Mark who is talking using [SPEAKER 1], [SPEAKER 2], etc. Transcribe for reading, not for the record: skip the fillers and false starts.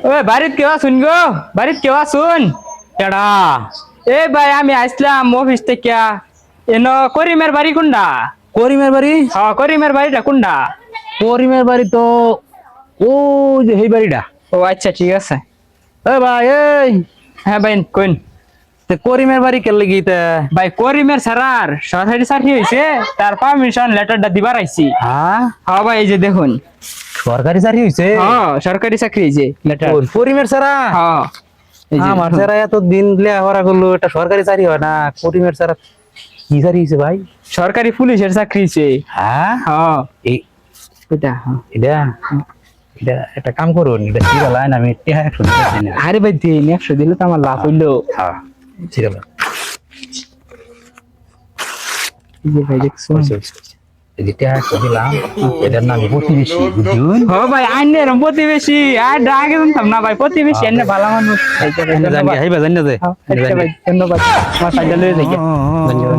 [SPEAKER 1] ওই বাড়িতে কেউ আসুন গো, বাড়িতে কেউ আসুন।
[SPEAKER 2] কেডা?
[SPEAKER 1] এ ভাই আমি আসলাম অফিস থেকে। এনো করিমের বাড়ি কোনটা?
[SPEAKER 2] করিমের বাড়ি?
[SPEAKER 1] হ্যাঁ করিমের বাড়িটা কোনটা?
[SPEAKER 2] করিমের বাড়ি তো ও যে এই বাড়িটা।
[SPEAKER 1] ও আচ্ছা ঠিক আছে।
[SPEAKER 2] এ ভাই এই
[SPEAKER 1] হ্যাঁ ভাই কোন?
[SPEAKER 2] তে করিমের বাড়ি কে লাগি তে?
[SPEAKER 1] ভাই করিমের স্যার সরকারি চাকরি হয়েছে, তার পারমিশন লেটারটা দিবার আইছি।
[SPEAKER 2] হ্যাঁ
[SPEAKER 1] হ্যাঁ ভাই এই যে দেখুন।
[SPEAKER 2] সরকারি চাকরি হইছে?
[SPEAKER 1] হ্যাঁ সরকারি চাকরি হয়েছে লেটার।
[SPEAKER 2] করিমের সারা?
[SPEAKER 1] হ্যাঁ এই যে
[SPEAKER 2] আমার
[SPEAKER 1] দেখুন।
[SPEAKER 2] সারা এত দিন লেখাপড়া করলো, এটা সরকারি চাকরি হয় না। করিমের সারা কি চাকরি হইছে ভাই?
[SPEAKER 1] সরকারি পুলিশের চাকরি হয়েছে।
[SPEAKER 2] হ্যাঁ
[SPEAKER 1] হ্যাঁ
[SPEAKER 2] এই
[SPEAKER 1] এটা হ্যাঁ।
[SPEAKER 2] এটা এটা একটা কাম করুন, এটা ঠিক লাইন আমি টেহা 100 দিতেছি না।
[SPEAKER 1] আরে ভাই দিন 100 দিলে তো আমার লাভ হইলো।
[SPEAKER 2] হ্যাঁ ঠিক আছে।
[SPEAKER 1] এই যে ভাই দেখছো।
[SPEAKER 2] এই যে টেহা 100 দিলাম, এটার নাম প্রতিবেশী, বুঝুন?
[SPEAKER 1] ও ভাই আইনের প্রতিবেশী আর আগে জানতাম না ভাই, প্রতিবেশী এনে ভালো মানুষ।
[SPEAKER 2] জানি হাইবা জানি না যে
[SPEAKER 1] হ্যাঁ, আচ্ছা ভাই ধন্যবাদ। আমার সাইকেল লয়ে যাই।
[SPEAKER 2] ধন্যবাদ।